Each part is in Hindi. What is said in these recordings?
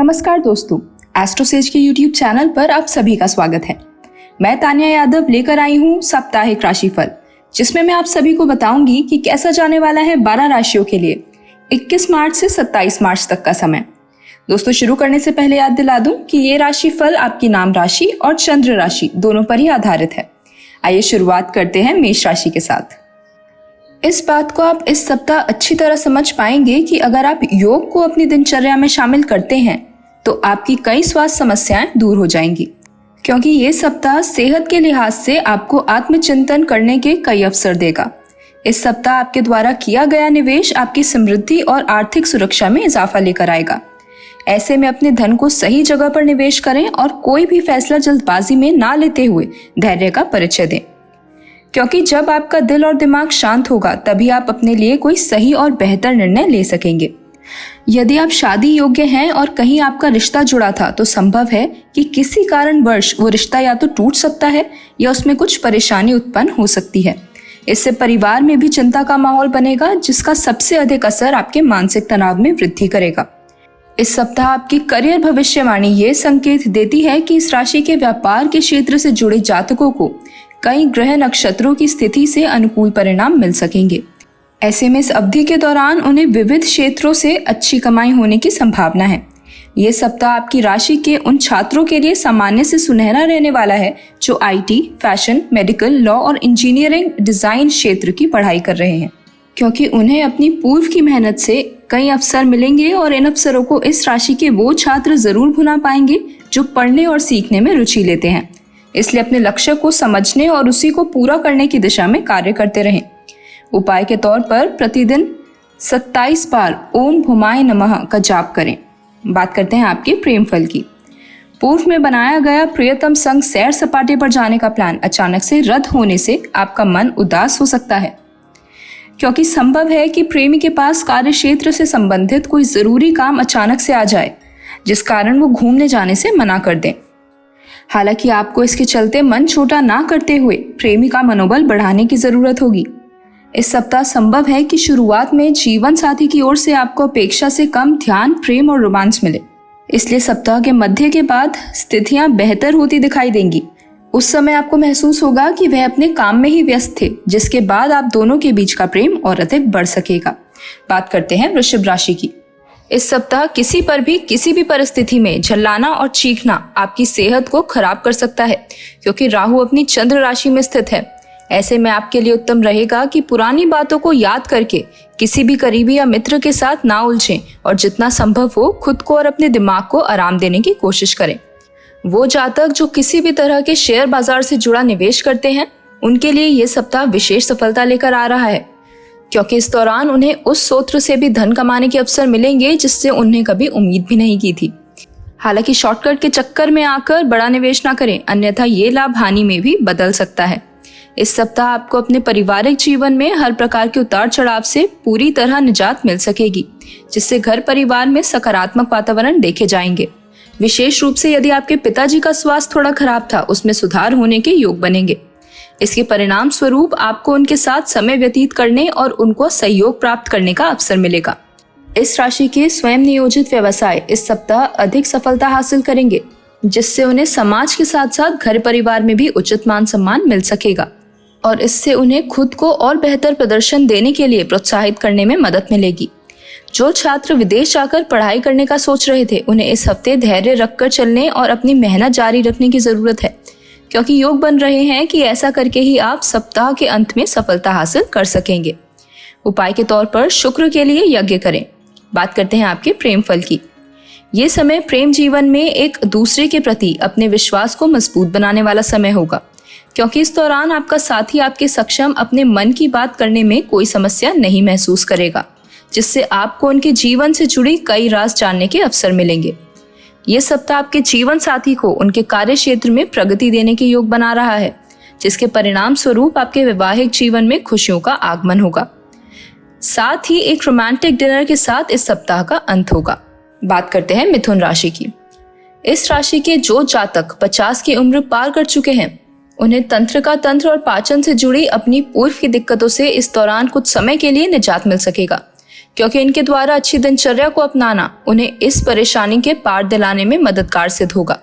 नमस्कार दोस्तों, एस्ट्रोसेज के यूट्यूब चैनल पर आप सभी का स्वागत है। मैं तानिया यादव लेकर आई हूँ साप्ताहिक राशिफल, जिसमें मैं आप सभी को बताऊंगी कि कैसा जाने वाला है 12 राशियों के लिए 21 मार्च से 27 मार्च तक का समय। दोस्तों, शुरू करने से पहले याद दिला दूं कि ये राशिफल आपकी नाम राशि और चंद्र राशि दोनों पर ही आधारित है। आइए शुरुआत करते हैं मेष राशि के साथ। इस बात को आप इस सप्ताह अच्छी तरह समझ पाएंगे कि अगर आप योग को अपनी दिनचर्या में शामिल करते हैं तो आपकी कई स्वास्थ्य समस्याएं दूर हो जाएंगी, क्योंकि ये सप्ताह सेहत के लिहाज से आपको आत्मचिंतन करने के कई अवसर देगा। इस सप्ताह आपके द्वारा किया गया निवेश आपकी समृद्धि और आर्थिक सुरक्षा में इजाफा लेकर आएगा। ऐसे में अपने धन को सही जगह पर निवेश करें और कोई भी फैसला जल्दबाजी में ना लेते हुए धैर्य का परिचय दें, क्योंकि जब आपका दिल और दिमाग शांत होगा तभी आप अपने लिए कोई सही और बेहतर निर्णय ले सकेंगे। यदि आप शादी योग्य हैं और कहीं आपका रिश्ता जुड़ा था तो संभव है कि किसी कारणवश वो रिश्ता या तो टूट सकता है या उसमें कुछ परेशानी उत्पन्न हो सकती है। इससे परिवार में भी चिंता का माहौल बनेगा, जिसका सबसे अधिक असर आपके मानसिक तनाव में वृद्धि करेगा। इस सप्ताह आपकी करियर भविष्यवाणी ये संकेत देती है कि इस राशि के व्यापार के क्षेत्र से जुड़े जातकों को कई ग्रह नक्षत्रों की स्थिति से अनुकूल परिणाम मिल सकेंगे। ऐसे में इस अवधि के दौरान उन्हें विविध क्षेत्रों से अच्छी कमाई होने की संभावना है। ये सप्ताह आपकी राशि के उन छात्रों के लिए सामान्य से सुनहरा रहने वाला है जो आईटी, फैशन, मेडिकल, लॉ और इंजीनियरिंग डिजाइन क्षेत्र की पढ़ाई कर रहे हैं, क्योंकि उन्हें अपनी पूर्व की मेहनत से कई अवसर मिलेंगे और इन अवसरों को इस राशि के वो छात्र जरूर भुना पाएंगे जो पढ़ने और सीखने में रुचि लेते हैं। इसलिए अपने लक्ष्य को समझने और उसी को पूरा करने की दिशा में कार्य करते रहें। उपाय के तौर पर प्रतिदिन 27 बार ओम भुमाय नमः का जाप करें। बात करते हैं आपके प्रेम फल की। पूर्व में बनाया गया प्रियतम संग सैर सपाटे पर जाने का प्लान अचानक से रद्द होने से आपका मन उदास हो सकता है, क्योंकि संभव है कि प्रेमी के पास कार्य क्षेत्र से संबंधित कोई जरूरी काम अचानक से आ जाए, जिस कारण वो घूमने जाने से मना कर दें। हालांकि आपको इसके चलते मन छोटा ना करते हुए प्रेमी का मनोबल बढ़ाने की जरूरत होगी। इस सप्ताह संभव है कि शुरुआत में जीवन साथी की ओर से आपको अपेक्षा से कम ध्यान, प्रेम और रोमांस मिले। इसलिए सप्ताह के मध्य के बाद स्थितियां बेहतर होती दिखाई देंगी। उस समय आपको महसूस होगा कि वह अपने काम में ही व्यस्त थे, जिसके बाद आप दोनों के बीच का प्रेम और अधिक बढ़ सकेगा। बात करते हैं वृषभ राशि की। इस सप्ताह किसी पर भी किसी भी परिस्थिति में झल्लाना और चीखना आपकी सेहत को खराब कर सकता है, क्योंकि राहु अपनी चंद्र राशि में स्थित है। ऐसे में आपके लिए उत्तम रहेगा कि पुरानी बातों को याद करके किसी भी करीबी या मित्र के साथ ना उलझें और जितना संभव हो खुद को और अपने दिमाग को आराम देने की कोशिश करें। वो जातक जो किसी भी तरह के शेयर बाजार से जुड़ा निवेश करते हैं, उनके लिए ये सप्ताह विशेष सफलता लेकर आ रहा है, क्योंकि इस दौरान उन्हें उस स्रोत से भी धन कमाने के अवसर मिलेंगे जिससे उन्हें कभी उम्मीद भी नहीं की थी। हालांकि शॉर्टकट के चक्कर में आकर बड़ा निवेश ना करें, अन्यथा ये लाभ हानि में भी बदल सकता है। इस सप्ताह आपको अपने पारिवारिक जीवन में हर प्रकार के उतार चढ़ाव से पूरी तरह निजात मिल सकेगी, जिससे घर परिवार में सकारात्मक वातावरण देखे जाएंगे। विशेष रूप से यदि आपके पिताजी का स्वास्थ्य थोड़ा खराब था, उसमें सुधार होने के योग बनेंगे। इसके परिणाम स्वरूप आपको उनके साथ समय व्यतीत करने और उनको सहयोग प्राप्त करने का अवसर मिलेगा। इस राशि के स्वयं नियोजित व्यवसाय इस सप्ताह अधिक सफलता हासिल करेंगे, जिससे उन्हें समाज के साथ साथ घर परिवार में भी उचित मान सम्मान मिल सकेगा और इससे उन्हें खुद को और बेहतर प्रदर्शन देने के लिए प्रोत्साहित करने में मदद मिलेगी। जो छात्र विदेश जाकर पढ़ाई करने का सोच रहे थे, उन्हें इस हफ्ते धैर्य रखकर चलने और अपनी मेहनत जारी रखने की जरूरत है, क्योंकि योग बन रहे हैं कि ऐसा करके ही आप सप्ताह के अंत में सफलता हासिल कर सकेंगे। उपाय के तौर पर शुक्र के लिए यज्ञ करें। बात करते हैं आपके प्रेम फल की। ये समय प्रेम जीवन में एक दूसरे के प्रति अपने विश्वास को मजबूत बनाने वाला समय होगा, क्योंकि इस दौरान आपका साथी आपके सक्षम अपने मन की बात करने में कोई समस्या नहीं महसूस करेगा, जिससे आपको उनके जीवन से जुड़ी कई राज जानने के अवसर मिलेंगे। ये सप्ताह आपके जीवन साथी को उनके कार्य क्षेत्र में प्रगति देने के योग बना रहा है, जिसके परिणाम स्वरूप आपके वैवाहिक जीवन में खुशियों का आगमन होगा। साथ ही एक रोमांटिक डिनर के साथ इस सप्ताह का अंत होगा। बात करते हैं मिथुन राशि की। इस राशि के जो जातक 50 की उम्र पार कर चुके हैं, उन्हें तंत्र और पाचन से जुड़ी अपनी पूर्व की दिक्कतों से इस दौरान कुछ समय के लिए निजात मिल सकेगा, क्योंकि इनके द्वारा अच्छी दिनचर्या को अपनाना उन्हें इस परेशानी के पार दिलाने में मददगार सिद्ध होगा।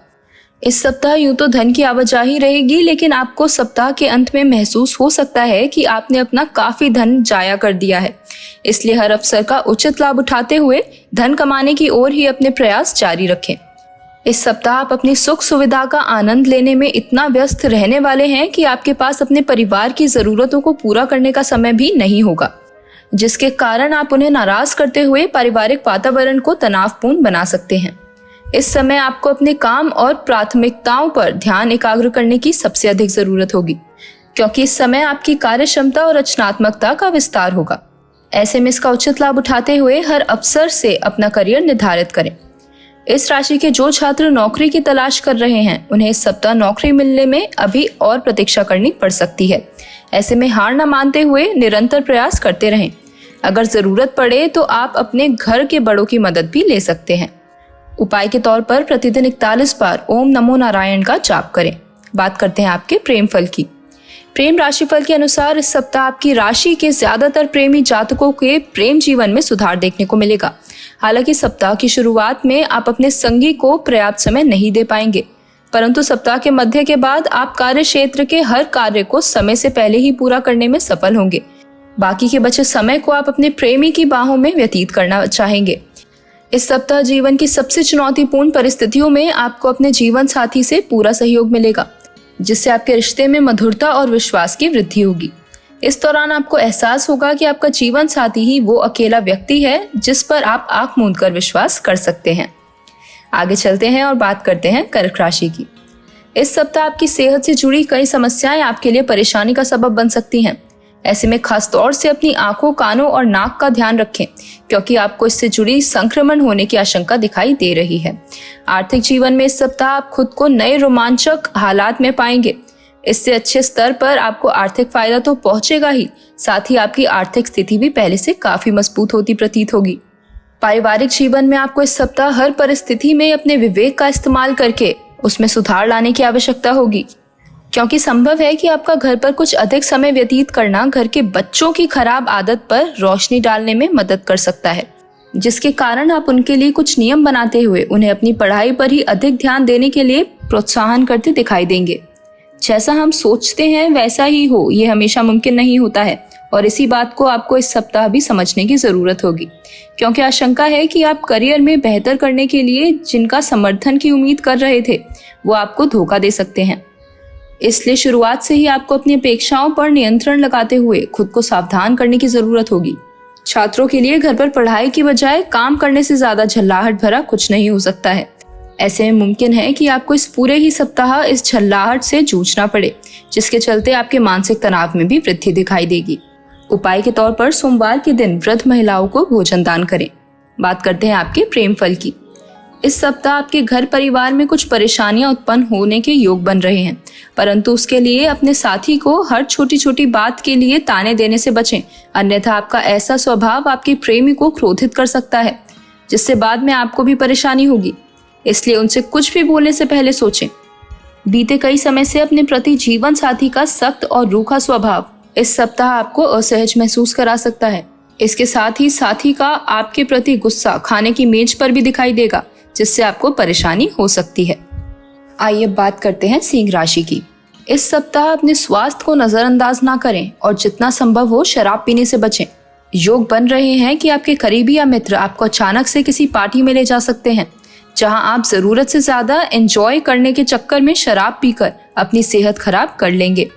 इस सप्ताह यूं तो धन की आवाजाही रहेगी, लेकिन आपको सप्ताह के अंत में महसूस हो सकता है कि आपने अपना काफी धन जाया कर दिया है। इसलिए हर अवसर का उचित लाभ उठाते हुए धन कमाने की ओर ही अपने प्रयास जारी रखें। इस सप्ताह आप अपनी सुख सुविधा का आनंद लेने में इतना व्यस्त रहने वाले हैं कि आपके पास अपने परिवार की जरूरतों को पूरा करने का समय भी नहीं होगा, जिसके कारण आप उन्हें नाराज करते हुए पारिवारिक वातावरण को तनावपूर्ण बना सकते हैं। इस समय आपको अपने काम और प्राथमिकताओं पर ध्यान एकाग्र करने की सबसे अधिक जरूरत होगी, क्योंकि इस समय आपकी कार्य क्षमता और रचनात्मकता का विस्तार होगा। ऐसे में इसका उचित लाभ उठाते हुए हर अवसर से अपना करियर निर्धारित करें। इस राशि के जो छात्र नौकरी की तलाश कर रहे हैं, उन्हें इस सप्ताह नौकरी मिलने में अभी और प्रतीक्षा करनी पड़ सकती है। ऐसे में हार न मानते हुए निरंतर प्रयास करते रहें। अगर जरूरत पड़े तो आप अपने घर के बड़ों की मदद भी ले सकते हैं। उपाय के तौर पर प्रतिदिन 41 बार ओम नमो नारायण का जाप करें। बात करते हैं आपके प्रेम फल की। प्रेम राशिफल के अनुसार इस सप्ताह आपकी राशि के ज्यादातर प्रेमी जातकों के प्रेम जीवन में सुधार देखने को मिलेगा। हालांकि सप्ताह की शुरुआत में आप अपने संगी को पर्याप्त समय नहीं दे पाएंगे, परंतु सप्ताह के मध्य के बाद आप कार्य क्षेत्र के हर कार्य को समय से पहले ही पूरा करने में सफल होंगे। बाकी के बचे समय को आप अपने प्रेमी की बाहों में व्यतीत करना चाहेंगे। इस सप्ताह जीवन की सबसे चुनौतीपूर्ण परिस्थितियों में आपको अपने जीवन साथी से पूरा सहयोग मिलेगा, जिससे आपके रिश्ते में मधुरता और विश्वास की वृद्धि होगी। इस दौरान आपको एहसास होगा कि आपका जीवन साथी ही वो अकेला व्यक्ति है जिस पर आप आंख मूंद कर विश्वास कर सकते हैं। आगे चलते हैं और बात करते हैं कर्क राशि की। इस सप्ताह आपकी सेहत से जुड़ी कई समस्याएं आपके लिए परेशानी का सबब बन सकती हैं। ऐसे में खास तौर से अपनी आंखों, कानों और नाक का ध्यान रखें, क्योंकि आपको इससे जुड़ी संक्रमण होने की आशंका दिखाई दे रही है। आर्थिक जीवन में इस सप्ताह आप खुद को नए रोमांचक हालात में पाएंगे। इससे अच्छे स्तर पर आपको आर्थिक फायदा तो पहुंचेगा ही, साथ ही आपकी आर्थिक स्थिति भी पहले से काफी मजबूत होती प्रतीत होगी। पारिवारिक जीवन में आपको इस सप्ताह हर परिस्थिति में अपने विवेक का इस्तेमाल करके उसमें सुधार लाने की आवश्यकता होगी, क्योंकि संभव है कि आपका घर पर कुछ अधिक समय व्यतीत करना घर के बच्चों की खराब आदत पर रोशनी डालने में मदद कर सकता है, जिसके कारण आप उनके लिए कुछ नियम बनाते हुए उन्हें अपनी पढ़ाई पर ही अधिक ध्यान देने के लिए प्रोत्साहन करते दिखाई देंगे। जैसा हम सोचते हैं वैसा ही हो, ये हमेशा मुमकिन नहीं होता है, और इसी बात को आपको इस सप्ताह भी समझने की जरूरत होगी, क्योंकि आशंका है कि आप करियर में बेहतर करने के लिए जिनका समर्थन की उम्मीद कर रहे थे वो आपको धोखा दे सकते हैं। इसलिए शुरुआत से ही आपको अपनी अपेक्षाओं पर नियंत्रण लगाते हुए खुद को सावधान करने की जरूरत होगी। छात्रों के लिए घर पर पढ़ाई की बजाय काम करने से ज्यादा झल्लाहट भरा कुछ नहीं हो सकता है। ऐसे में मुमकिन है कि आपको इस पूरे ही सप्ताह इस झल्लाहट से जूझना पड़े, जिसके चलते आपके मानसिक तनाव में भी वृद्धि दिखाई देगी। उपाय के तौर पर सोमवार के दिन वृद्ध महिलाओं को भोजन दान करें। बात करते हैं आपके प्रेम फल की। इस सप्ताह आपके घर परिवार में कुछ परेशानियां उत्पन्न होने के योग बन रहे हैं, परंतु उसके लिए अपने साथी को हर छोटी छोटी बात के लिए ताने देने से बचें, अन्यथा आपका ऐसा स्वभाव आपके प्रेमी को क्रोधित कर सकता है, जिससे बाद में आपको भी परेशानी होगी। इसलिए उनसे कुछ भी बोलने से पहले सोचें। बीते कई समय से अपने प्रति जीवन साथी का सख्त और रूखा स्वभाव इस सप्ताह आपको असहज महसूस करा सकता है। इसके साथ ही साथी का आपके प्रति गुस्सा खाने की मेज पर भी दिखाई देगा, जिससे आपको परेशानी हो सकती है। आइए बात करते हैं सिंह राशि की। इस सप्ताह अपने स्वास्थ्य को नजरअंदाज ना करें और जितना संभव हो शराब पीने से बचें। योग बन रहे हैं कि आपके करीबी या मित्र आपको अचानक से किसी पार्टी में ले जा सकते हैं, जहां आप जरूरत से ज्यादा एंजॉय करने के चक्कर में शराब पीकर अपनी सेहत खराब कर लेंगे।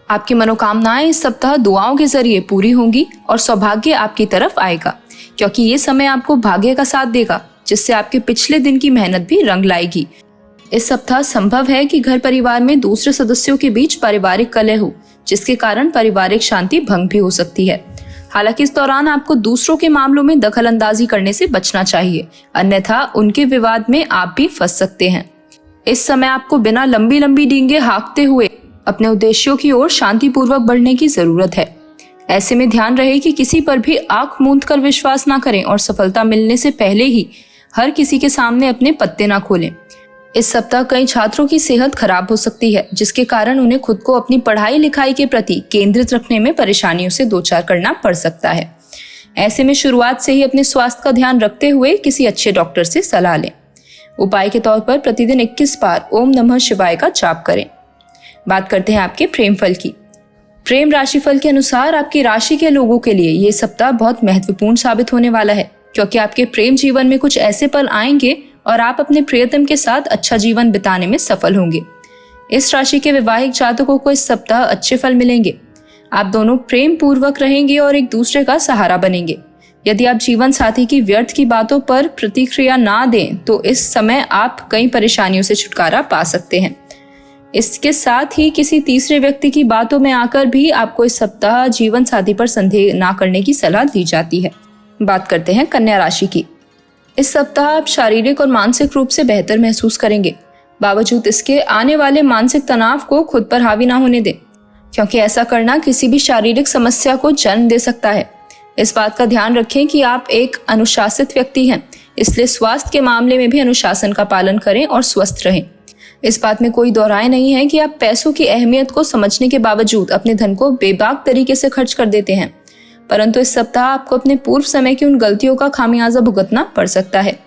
आपकी मनोकामनाएं इस सप्ताह दुआओं के जरिए पूरी होंगी और सौभाग्य आपकी तरफ आएगा, क्योंकि ये समय आपको भाग्य का साथ देगा, जिससे आपके पिछले दिन की मेहनत भी रंग लाएगी। इस सप्ताह संभव है कि घर परिवार में दूसरे सदस्यों के बीच पारिवारिक कलह हो, जिसके कारण पारिवारिक शांति भंग भी हो सकती है। हालांकि इस दौरान आपको दूसरों के मामलों में दखल अंदाजी करने से बचना चाहिए, अन्यथा उनके विवाद में आप भी फंस सकते हैं। इस समय आपको बिना लंबी लंबी डींगे हाँकते हुए अपने उद्देश्यों की ओर शांतिपूर्वक बढ़ने की जरूरत है। ऐसे में ध्यान रहे कि किसी पर भी आंख मूंद कर विश्वास ना करें और सफलता मिलने से पहले ही हर किसी के सामने अपने पत्ते ना खोलें। इस सप्ताह कई छात्रों की सेहत खराब हो सकती है, जिसके कारण उन्हें खुद को अपनी पढ़ाई लिखाई के प्रति केंद्रित रखने में परेशानियों से दो चार करना पड़ सकता है। ऐसे में शुरुआत से ही अपने स्वास्थ्य का ध्यान रखते हुए किसी अच्छे डॉक्टर से सलाह लें। उपाय के तौर पर प्रतिदिन 21 बार ओम नमः शिवाय का जाप करें। बात करते हैं आपके प्रेम फल की। प्रेम राशिफल के अनुसार आपकी राशि के लोगों के लिए ये सप्ताह बहुत महत्वपूर्ण साबित होने वाला है, क्योंकि आपके प्रेम जीवन में कुछ ऐसे पल आएंगे और आप अपने प्रियतम के साथ अच्छा जीवन बिताने में सफल होंगे। इस राशि के वैवाहिक जातकों को इस सप्ताह अच्छे फल मिलेंगे। आप दोनों प्रेम पूर्वक रहेंगे और एक दूसरे का सहारा बनेंगे। यदि आप जीवन साथी की व्यर्थ की बातों पर प्रतिक्रिया ना दें तो इस समय आप कई परेशानियों से छुटकारा पा सकते हैं। इसके साथ ही किसी तीसरे व्यक्ति की बातों में आकर भी आपको इस सप्ताह जीवन साथी पर संदेह ना करने की सलाह दी जाती है। बात करते हैं कन्या राशि की। इस सप्ताह आप शारीरिक और मानसिक रूप से बेहतर महसूस करेंगे। बावजूद इसके आने वाले मानसिक तनाव को खुद पर हावी ना होने दें, क्योंकि ऐसा करना किसी भी शारीरिक समस्या को जन्म दे सकता है। इस बात का ध्यान रखें कि आप एक अनुशासित व्यक्ति हैं, इसलिए स्वास्थ्य के मामले में भी अनुशासन का पालन करें और स्वस्थ रहें। इस बात में कोई दोहराए नहीं है कि आप पैसों की अहमियत को समझने के बावजूद अपने धन को बेबाक तरीके से खर्च कर देते हैं, परंतु इस सप्ताह आपको अपने पूर्व समय की उन गलतियों का खामियाजा भुगतना पड़ सकता है,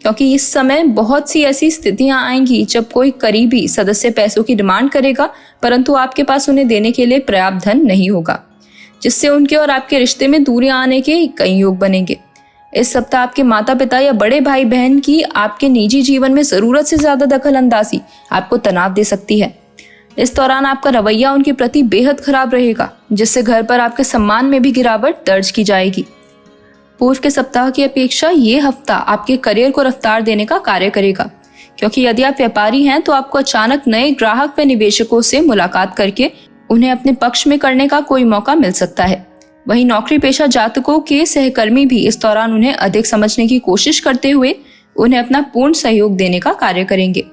क्योंकि इस समय बहुत सी ऐसी स्थितियां आएंगी जब कोई करीबी सदस्य पैसों की डिमांड करेगा, परंतु आपके पास उन्हें देने के लिए पर्याप्त धन नहीं होगा, जिससे उनके और आपके रिश्ते में दूरियां आने के कई योग बनेंगे। इस सप्ताह आपके माता पिता या बड़े भाई बहन की आपके निजी जीवन में जरूरत से ज्यादा दखल अंदाजी आपको तनाव दे सकती है। इस दौरान आपका रवैया उनके प्रति बेहद खराब रहेगा, जिससे घर पर आपके सम्मान में भी गिरावट दर्ज की जाएगी। पूर्व के सप्ताह की अपेक्षा ये हफ्ता आपके करियर को रफ्तार देने का कार्य करेगा, क्योंकि यदि आप व्यापारी हैं तो आपको अचानक नए ग्राहक व निवेशकों से मुलाकात करके उन्हें अपने पक्ष में करने का कोई मौका मिल सकता है। वहीं नौकरी पेशा जातकों के सहकर्मी भी इस दौरान उन्हें अधिक समझने की कोशिश करते हुए उन्हें अपना पूर्ण सहयोग देने का कार्य करेंगे।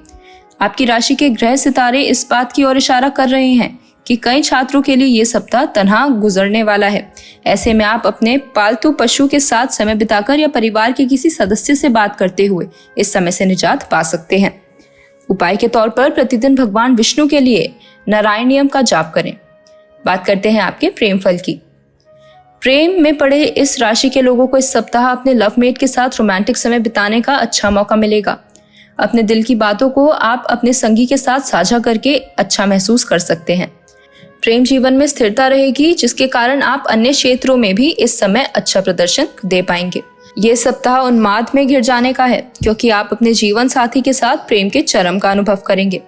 आपकी राशि के ग्रह सितारे इस बात की ओर इशारा कर रहे हैं कि कई छात्रों के लिए ये सप्ताह तन्हा गुजरने वाला है। ऐसे में आप अपने पालतू पशु के साथ समय बिताकर या परिवार के किसी सदस्य से बात करते हुए इस समय से निजात पा सकते हैं। उपाय के तौर पर प्रतिदिन भगवान विष्णु के लिए नारायणियम का जाप करें। बात करते हैं आपके प्रेम फल की। प्रेम में पड़े इस राशि के लोगों को इस सप्ताह अपने लवमेट के साथ रोमांटिक समय बिताने का अच्छा मौका मिलेगा। अपने दिल की बातों को आप अपने संगी के साथ साझा करके अच्छा महसूस कर सकते हैं। प्रेम जीवन में स्थिरता रहेगी, जिसके कारण आप अन्य क्षेत्रों में भी इस समय अच्छा प्रदर्शन दे पाएंगे। ये सप्ताह उन्माद में घिर जाने का है, क्योंकि आप अपने जीवन साथी के साथ प्रेम के चरम का अनुभव करेंगे।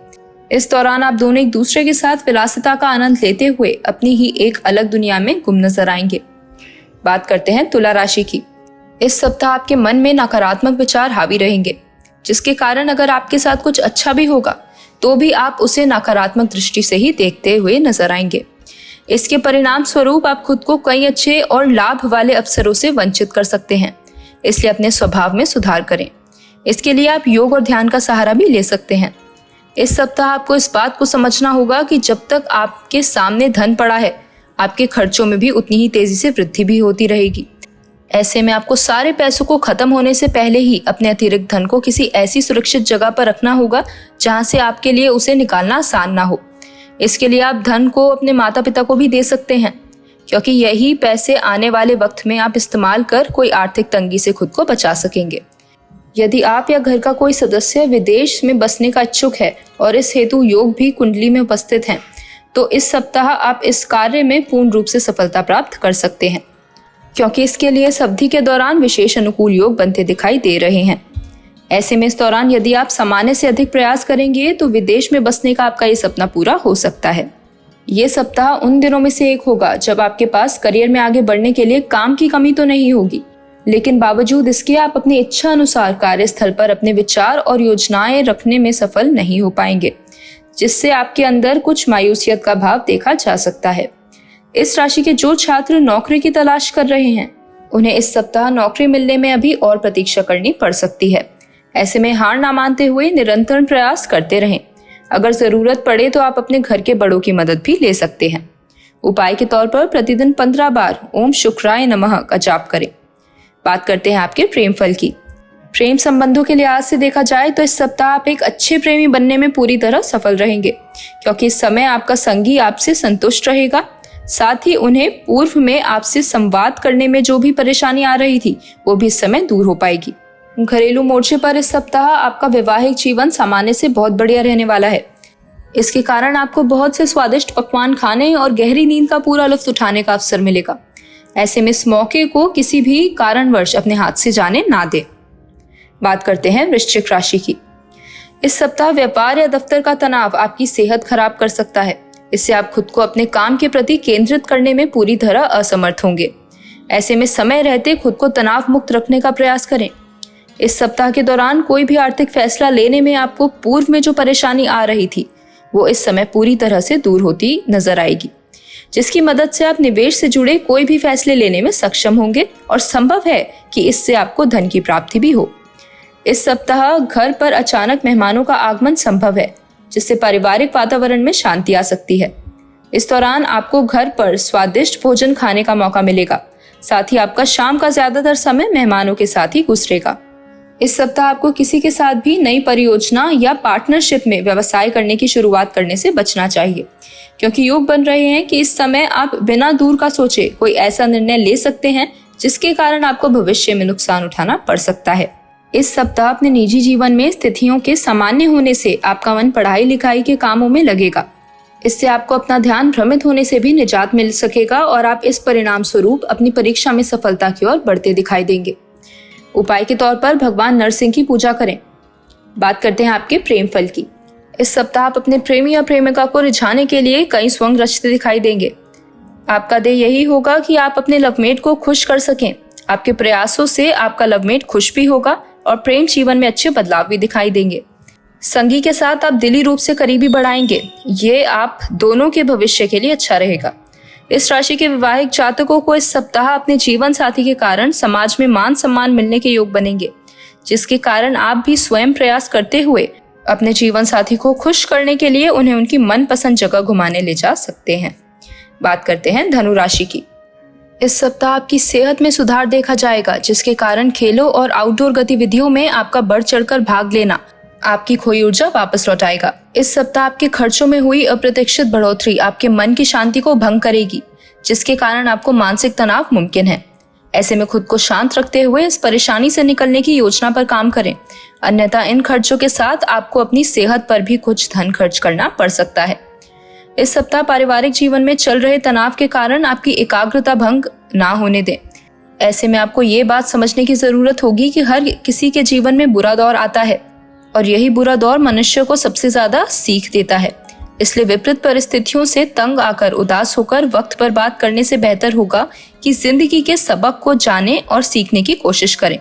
इस दौरान आप दोनों एक दूसरे के साथ विलासिता का आनंद लेते हुए अपनी ही एक अलग दुनिया में गुम नजर आएंगे। बात करते हैं तुला राशि की। इस सप्ताह आपके मन में नकारात्मक विचार हावी रहेंगे, जिसके कारण अगर आपके साथ कुछ अच्छा भी होगा तो भी आप उसे नकारात्मक दृष्टि से ही देखते हुए नजर आएंगे। इसके परिणाम स्वरूप आप खुद को कई अच्छे और लाभ वाले अवसरों से वंचित कर सकते हैं, इसलिए अपने स्वभाव में सुधार करें। इसके लिए आप योग और ध्यान का सहारा भी ले सकते हैं। इस सप्ताह आपको इस बात को समझना होगा कि जब तक आपके सामने धन पड़ा है, आपके खर्चों में भी उतनी ही तेजी से वृद्धि भी होती रहेगी। ऐसे में आपको सारे पैसों को खत्म होने से पहले ही अपने अतिरिक्त धन को किसी ऐसी सुरक्षित जगह पर रखना होगा जहां से आपके लिए उसे निकालना आसान ना हो। इसके लिए आप धन को अपने माता पिता को भी दे सकते हैं, क्योंकि यही पैसे आने वाले वक्त में आप इस्तेमाल कर कोई आर्थिक तंगी से खुद को बचा सकेंगे। यदि आप या घर का कोई सदस्य विदेश में बसने का इच्छुक है और इस हेतु योग भी कुंडली में उपस्थित हैं, तो इस सप्ताह आप इस कार्य में पूर्ण रूप से सफलता प्राप्त कर सकते हैं, क्योंकि इसके लिए इस अवधि के दौरान विशेष अनुकूल योग बनते दिखाई दे रहे हैं। ऐसे में इस दौरान यदि आप सामान्य से अधिक प्रयास करेंगे तो विदेश में बसने का आपका ये सपना पूरा हो सकता है। ये सप्ताह उन दिनों में से एक होगा जब आपके पास करियर में आगे बढ़ने के लिए काम की कमी तो नहीं होगी, लेकिन बावजूद इसके आप अपनी इच्छा अनुसार कार्यस्थल पर अपने विचार और योजनाएं रखने में सफल नहीं हो पाएंगे, जिससे आपके अंदर कुछ मायूसियत का भाव देखा जा सकता है। इस राशि के जो छात्र नौकरी की तलाश कर रहे हैं, उन्हें इस सप्ताह नौकरी मिलने में अभी और प्रतीक्षा करनी पड़ सकती है। ऐसे में हार ना मानते हुए निरंतर प्रयास करते रहें। अगर जरूरत पड़े तो आप अपने घर के बड़ों की मदद भी ले सकते हैं। उपाय के तौर पर प्रतिदिन 15 बार ओम शुक्राय नमः का जाप करें। बात करते हैं आपके प्रेम फल की। प्रेम संबंधों के लिहाज से देखा जाए तो इस सप्ताह आप एक अच्छे प्रेमी बनने में पूरी तरह सफल रहेंगे, क्योंकि इस समय आपका संगी आपसे संतुष्ट रहेगा। साथ ही उन्हें पूर्व में आपसे संवाद करने में जो भी परेशानी आ रही थी वो भी इस समय दूर हो पाएगी। घरेलू मोर्चे पर इस सप्ताह आपका वैवाहिक जीवन सामान्य से बहुत बढ़िया रहने वाला है। इसके कारण आपको बहुत से स्वादिष्ट पकवान खाने और गहरी नींद का पूरा लुत्फ उठाने का अवसर मिलेगा। ऐसे में इस मौके को किसी भी कारणवश अपने हाथ से जाने ना दें। बात करते हैं वृश्चिक राशि की। इस सप्ताह व्यापार या दफ्तर का तनाव आपकी सेहत खराब कर सकता है। इससे आप खुद को अपने काम के प्रति केंद्रित करने में पूरी तरह असमर्थ होंगे। ऐसे में समय रहते खुद को तनाव मुक्त रखने का प्रयास करें। इस सप्ताह के दौरान कोई भी आर्थिक फैसला लेने में आपको पूर्व में जो परेशानी आ रही थी वो इस समय पूरी तरह से दूर होती नजर आएगी, जिसकी मदद से आप निवेश से जुड़े कोई भी फैसले लेने में सक्षम होंगे और संभव है कि इससे आपको धन की प्राप्ति भी हो। इस सप्ताह घर पर अचानक मेहमानों का आगमन संभव है, जिससे पारिवारिक वातावरण में शांति आ सकती है। इस दौरान आपको घर पर स्वादिष्ट भोजन खाने का मौका मिलेगा। साथ ही आपका शाम का ज्यादातर समय मेहमानों के साथ ही गुजरेगा। इस सप्ताह आपको किसी के साथ भी नई परियोजना या पार्टनरशिप में व्यवसाय करने की शुरुआत करने से बचना चाहिए, क्योंकि योग बन रहे हैं कि इस समय आप बिना दूर का सोचे कोई ऐसा निर्णय ले सकते हैं जिसके कारण आपको भविष्य में नुकसान उठाना पड़ सकता है। इस सप्ताह अपने निजी जीवन में स्थितियों के सामान्य होने से आपका मन पढ़ाई लिखाई के कामों में लगेगा। इससे आपको अपना ध्यान भ्रमित होने से भी निजात मिल सकेगा और आप इस परिणाम स्वरूप अपनी परीक्षा में सफलता की ओर बढ़ते दिखाई देंगे। उपाय के तौर पर भगवान नरसिंह की पूजा करें। बात करते हैं आपके प्रेम फल की। इस सप्ताह आप अपने प्रेमी या प्रेमिका को रिझाने के लिए कई स्वंग रचते दिखाई देंगे। आपका ध्येय यही होगा कि आप अपने लवमेट को खुश कर सकें। आपके प्रयासों से आपका लवमेट खुश भी होगा और प्रेम जीवन में अच्छे बदलाव भी दिखाई देंगे। संगी के साथ आप दिली रूप से करीबी बढ़ाएंगे। ये आप दोनों के भविष्य के लिए अच्छा रहेगा। इस राशि के विवाहित जातकों को इस सप्ताह अपने जीवन साथी के कारण समाज में मान सम्मान मिलने के योग बनेंगे, जिसके कारण आप भी स्वयं प्रयास करते हुए अपने जीवन साथी को खुश करने के लिए उन्हें उनकी मनपसंद जगह घुमाने ले जा सकते हैं। बात करते हैं धनु राशि की। इस सप्ताह आपकी सेहत में सुधार देखा जाएगा, जिसके कारण खेलों और आउटडोर गतिविधियों में आपका बढ़ चढ़कर भाग लेना आपकी खोई ऊर्जा वापस लौटाएगा। इस सप्ताह आपके खर्चों में हुई अप्रत्याशित बढ़ोतरी आपके मन की शांति को भंग करेगी, जिसके कारण आपको मानसिक तनाव मुमकिन है। ऐसे में खुद को शांत रखते हुए इस परेशानी से निकलने की योजना पर काम करें, अन्यथा इन खर्चों के साथ आपको अपनी सेहत पर भी कुछ धन खर्च करना पड़ सकता है। इस सप्ताह पारिवारिक जीवन में चल रहे तनाव के कारण आपकी एकाग्रता भंग ना होने दें। ऐसे में आपको ये बात समझने की जरूरत होगी कि हर किसी के जीवन में बुरा दौर आता है और यही बुरा दौर मनुष्य को सबसे ज्यादा सीख देता है। इसलिए विपरीत परिस्थितियों से तंग आकर उदास होकर वक्त बर्बाद करने से बेहतर होगा कि जिंदगी के सबक को जाने और सीखने की कोशिश करें।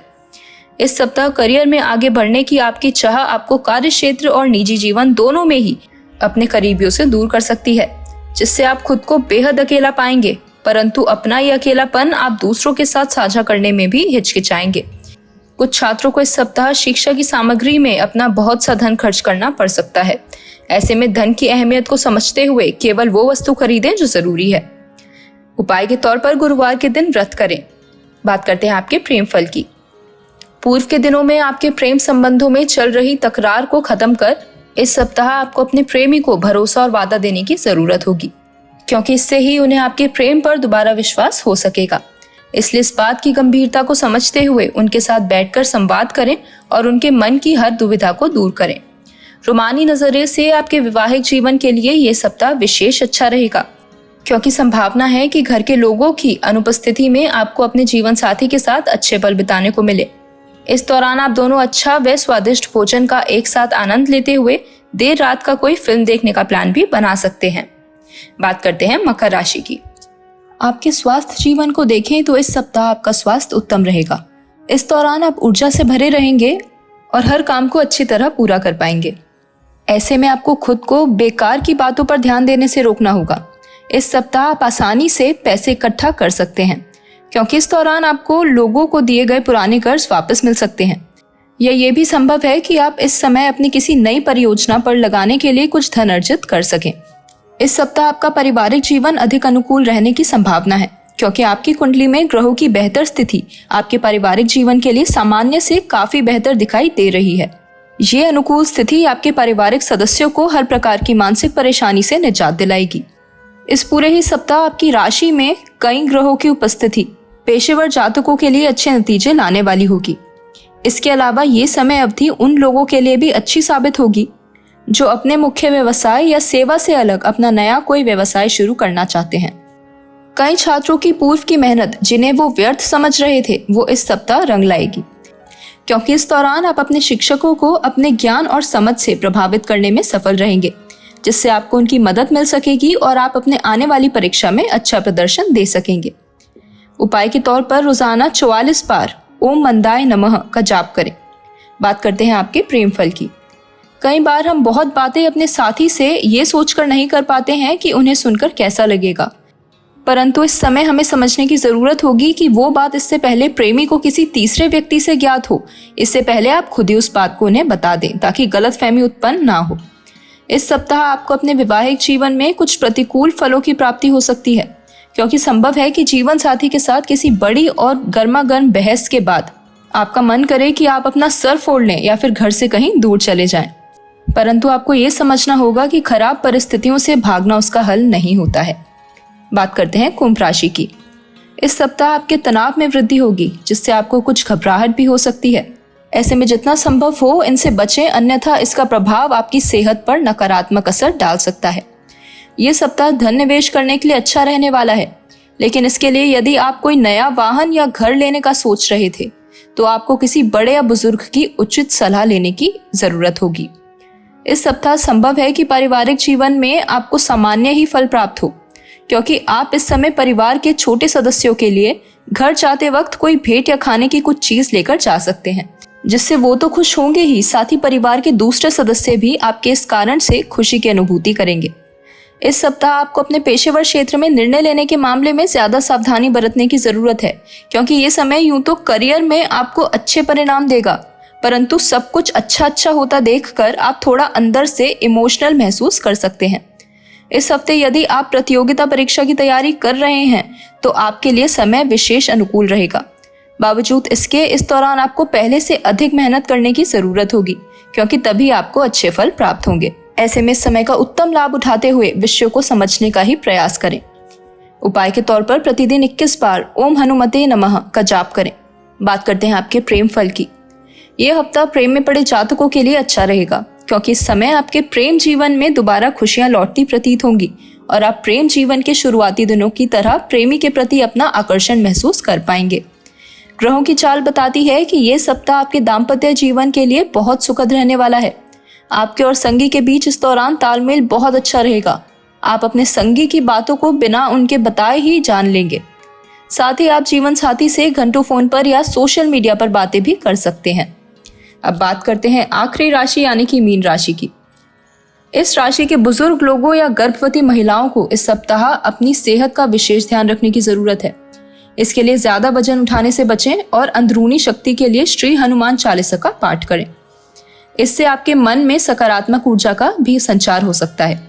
इस सप्ताह करियर में आगे बढ़ने की आपकी चाह आपको कार्य क्षेत्र और निजी जीवन दोनों में ही अपने करीबियों से दूर कर सकती है, जिससे आप खुद को बेहद अकेला पाएंगे, परंतु अपना ये अकेलापन आप दूसरों के साथ साझा करने में भी हिचकिचाएंगे। कुछ छात्रों को इस सप्ताह शिक्षा की सामग्री में अपना बहुत सा धन खर्च करना पड़ सकता है। ऐसे में धन की अहमियत को समझते हुए केवल वो वस्तु खरीदें जो जरूरी है। उपाय के तौर पर गुरुवार के दिन व्रत करें। बात करते हैं आपके प्रेम फल की। पूर्व के दिनों में आपके प्रेम संबंधों में चल रही तकरार को खत्म कर इस सप्ताह आपको अपने प्रेमी को भरोसा और वादा देने की जरूरत होगी, क्योंकि इससे ही उन्हें आपके प्रेम पर दोबारा विश्वास हो सकेगा। इसलिए इस बात की गंभीरता को समझते हुए उनके साथ बैठकर संवाद करें और उनके मन की हर दुविधा को दूर करें। रोमानी नजरिए से आपके वैवाहिक जीवन के लिए ये सप्ताह विशेष अच्छा रहेगा, क्योंकि संभावना है कि घर के लोगों की अनुपस्थिति में आपको अपने जीवन साथी के साथ अच्छे पल बिताने को मिले। इस दौरान आप दोनों अच्छा व स्वादिष्ट भोजन का एक साथ आनंद लेते हुए देर रात का कोई फिल्म देखने का प्लान भी बना सकते हैं। बात करते हैं मकर राशि की। आपके स्वास्थ्य जीवन को देखें तो इस सप्ताह आपका स्वास्थ्य उत्तम रहेगा। इस दौरान आप ऊर्जा से भरे रहेंगे और हर काम को अच्छी तरह पूरा कर पाएंगे। ऐसे में आपको खुद को बेकार की बातों पर ध्यान देने से रोकना होगा। इस सप्ताह आप आसानी से पैसे इकट्ठा कर सकते हैं, क्योंकि इस दौरान आपको लोगों को दिए गए पुराने कर्ज वापस मिल सकते हैं। या ये भी संभव है कि आप इस समय अपनी किसी नई परियोजना पर लगाने के लिए कुछ धन अर्जित कर सकें। इस सप्ताह आपका पारिवारिक जीवन अधिक अनुकूल रहने की संभावना है, क्योंकि आपकी कुंडली में ग्रहों की बेहतर स्थिति आपके पारिवारिक जीवन के लिए सामान्य से काफी बेहतर दिखाई दे रही है। ये अनुकूल स्थिति आपके पारिवारिक सदस्यों को हर प्रकार की मानसिक परेशानी से निजात दिलाएगी। इस पूरे ही सप्ताह आपकी राशि में कई ग्रहों की उपस्थिति पेशेवर जातकों के लिए अच्छे नतीजे लाने वाली होगी। इसके अलावा ये समय अवधि उन लोगों के लिए भी अच्छी साबित होगी जो अपने मुख्य व्यवसाय या सेवा से अलग अपना नया कोई व्यवसाय शुरू करना चाहते हैं। कई छात्रों की पूर्व की मेहनत जिन्हें वो व्यर्थ समझ रहे थे, वो इस सप्ताह रंग लाएगी, क्योंकि इस दौरान आप अपने शिक्षकों को अपने ज्ञान और समझ से प्रभावित करने में सफल रहेंगे, जिससे आपको उनकी मदद मिल सकेगी और आप अपने आने वाली परीक्षा में अच्छा प्रदर्शन दे सकेंगे। उपाय के तौर पर रोजाना 44 बार ओम मंदाय नमः का जाप करें। बात करते हैं आपके प्रेम फल की। कई बार हम बहुत बातें अपने साथी से ये सोचकर नहीं कर पाते हैं कि उन्हें सुनकर कैसा लगेगा, परंतु इस समय हमें समझने की जरूरत होगी कि वो बात इससे पहले प्रेमी को किसी तीसरे व्यक्ति से ज्ञात हो, इससे पहले आप खुद ही उस बात को उन्हें बता दें ताकि गलतफहमी उत्पन्न ना हो। इस सप्ताह आपको अपने वैवाहिक जीवन में कुछ प्रतिकूल फलों की प्राप्ति हो सकती है, क्योंकि संभव है कि जीवन साथी के साथ किसी बड़ी और गर्मागर्म बहस के बाद आपका मन करे कि आप अपना सर फोड़ लें या फिर घर से कहीं दूर चले जाएं। परंतु आपको ये समझना होगा कि खराब परिस्थितियों से भागना उसका हल नहीं होता है। बात करते हैं कुंभ राशि की। इस सप्ताह आपके तनाव में वृद्धि होगी, जिससे आपको कुछ घबराहट भी हो सकती है। ऐसे में जितना संभव हो इनसे बचें, अन्यथा इसका प्रभाव आपकी सेहत पर नकारात्मक असर डाल सकता है। ये सप्ताह धन निवेश करने के लिए अच्छा रहने वाला है, लेकिन इसके लिए यदि आप कोई नया वाहन या घर लेने का सोच रहे थे तो आपको किसी बड़े या बुजुर्ग की उचित सलाह लेने की जरूरत होगी। इस सप्ताह संभव है कि पारिवारिक जीवन में आपको सामान्य ही फल प्राप्त हो, क्योंकि आप इस समय परिवार के छोटे सदस्यों के लिए घर जाते वक्त कोई भेंट या खाने की कुछ चीज लेकर जा सकते हैं, जिससे वो तो खुश होंगे ही, साथ ही परिवार के दूसरे सदस्य भी आपके इस कारण से खुशी की अनुभूति करेंगे। इस सप्ताह आपको अपने पेशेवर क्षेत्र में निर्णय लेने के मामले में ज्यादा सावधानी बरतने की जरूरत है, क्योंकि ये समय यूं तो करियर में आपको अच्छे परिणाम देगा, परंतु सब कुछ अच्छा होता देखकर आप थोड़ा अंदर से इमोशनल महसूस कर सकते हैं। इस हफ्ते यदि आप प्रतियोगिता परीक्षा की तैयारी कर रहे हैं तो आपके लिए समय विशेष अनुकूल रहेगा। बावजूद इसके इस दौरान आपको पहले से अधिक मेहनत करने की जरूरत होगी, क्योंकि तभी आपको अच्छे फल प्राप्त होंगे। ऐसे में समय का उत्तम लाभ उठाते हुए विषयों को समझने का ही प्रयास करें। उपाय के तौर पर प्रतिदिन 21 बार ओम हनुमते नमः का जाप करें। बात करते हैं आपके प्रेम फल की। यह हफ्ता प्रेम में पड़े जातकों के लिए अच्छा रहेगा, क्योंकि इस समय आपके प्रेम जीवन में दोबारा खुशियां लौटती प्रतीत होंगी और आप प्रेम जीवन के शुरुआती दिनों की तरह प्रेमी के प्रति अपना आकर्षण महसूस कर पाएंगे। ग्रहों की चाल बताती है कि यह सप्ताह आपके दाम्पत्य जीवन के लिए बहुत सुखद रहने वाला है। आपके और संगी के बीच इस दौरान तालमेल बहुत अच्छा रहेगा। आप अपने संगी की बातों को बिना उनके बताए ही जान लेंगे। साथ ही आप जीवन साथी से घंटों फोन पर या सोशल मीडिया पर बातें भी कर सकते हैं। अब बात करते हैं आखिरी राशि यानी कि मीन राशि की। इस राशि के बुजुर्ग लोगों या गर्भवती महिलाओं को इस सप्ताह अपनी सेहत का विशेष ध्यान रखने की जरूरत है। इसके लिए ज्यादा वजन उठाने से बचें और अंदरूनी शक्ति के लिए श्री हनुमान चालीसा का पाठ करें। इससे आपके मन में सकारात्मक ऊर्जा का भी संचार हो सकता है।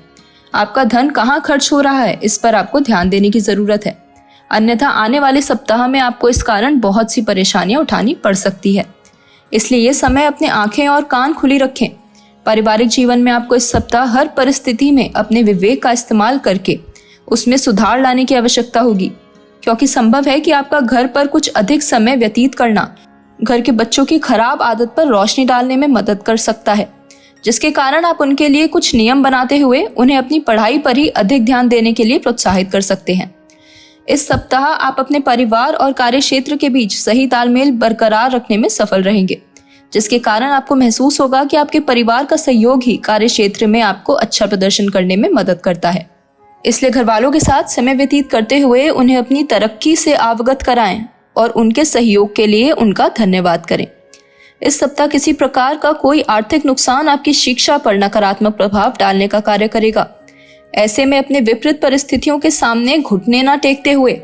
आपका धन कहाँ खर्च हो रहा है, इस पर आपको ध्यान देने की जरूरत है, अन्यथा आने वाले सप्ताह में आपको इस कारण बहुत सी परेशानियां उठानी पड़ सकती है। इसलिए ये समय अपने आंखें और कान खुली रखें। पारिवारिक जीवन में आपको इस सप्ताह हर परिस्थिति में अपने विवेक का इस्तेमाल करके उसमें सुधार लाने की आवश्यकता होगी, क्योंकि संभव है कि आपका घर पर कुछ अधिक समय व्यतीत करना घर के बच्चों की खराब आदत पर रोशनी डालने में मदद कर सकता है, जिसके कारण आप उनके लिए कुछ नियम बनाते हुए उन्हें अपनी पढ़ाई पर ही अधिक ध्यान देने के लिए प्रोत्साहित कर सकते हैं। इस सप्ताह आप अपने परिवार और कार्य क्षेत्र के बीच सही तालमेल बरकरार रखने में सफल रहेंगे, जिसके कारण आपको महसूस होगा कि आपके परिवार का सहयोग ही कार्य क्षेत्र में आपको अच्छा प्रदर्शन करने में मदद करता है। इसलिए घर वालों के साथ समय व्यतीत करते हुए उन्हें अपनी तरक्की से अवगत कराएं और उनके सहयोग के लिए उनका धन्यवाद करें। इस सप्ताह किसी प्रकार का कोई आर्थिक नुकसान आपकी शिक्षा पर नकारात्मक प्रभाव डालने का कार्य करेगा। ऐसे में अपने विपरीत परिस्थितियों के सामने घुटने न टेकते हुए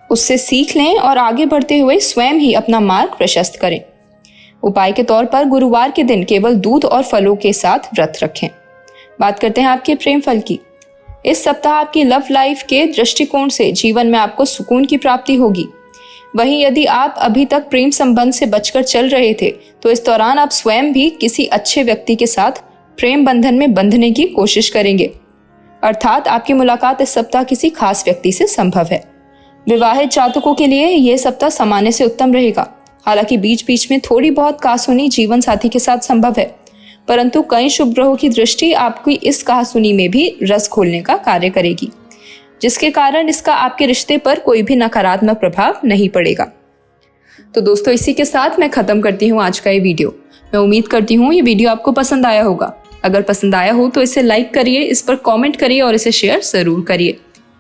उससे सीख लें और आगे बढ़ते हुए स्वयं ही अपना मार्ग प्रशस्त करें। उपाय के तौर पर गुरुवार के दिन केवल दूध और फलों के साथ व्रत रखें। बात करते हैं आपके प्रेम फल की। इस सप्ताह आपकी लव लाइफ के दृष्टिकोण से जीवन में आपको सुकून की प्राप्ति होगी। वहीं यदि आप अभी तक प्रेम संबंध से बचकर चल रहे थे तो इस दौरान आप स्वयं भी किसी अच्छे व्यक्ति के साथ प्रेम बंधन में बंधने की कोशिश करेंगे। अर्थात आपकी मुलाकात इस सप्ताह किसी खास व्यक्ति से संभव है। विवाहित जातकों के लिए यह सप्ताह सामान्य से उत्तम रहेगा। हालांकि बीच बीच में थोड़ी बहुत कहासुनी जीवन साथी के साथ संभव है, परंतु कई शुभ ग्रहों की दृष्टि आपकी इस कहासुनी में भी रस खोलने का कार्य करेगी, जिसके कारण इसका आपके रिश्ते पर कोई भी नकारात्मक प्रभाव नहीं पड़ेगा। तो दोस्तों, इसी के साथ मैं खत्म करती हूँ आज का ये वीडियो। मैं उम्मीद करती हूँ ये वीडियो आपको पसंद आया होगा। अगर पसंद आया हो तो इसे लाइक करिए, इस पर कमेंट करिए और इसे शेयर जरूर करिए।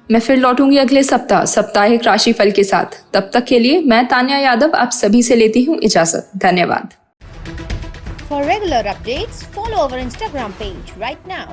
मैं फिर लौटूंगी अगले सप्ताह साप्ताहिक राशिफल के साथ। तब तक के लिए मैं तान्या यादव आप सभी से लेती हूँ इजाजत। धन्यवाद। For regular updates, follow our Instagram page right now.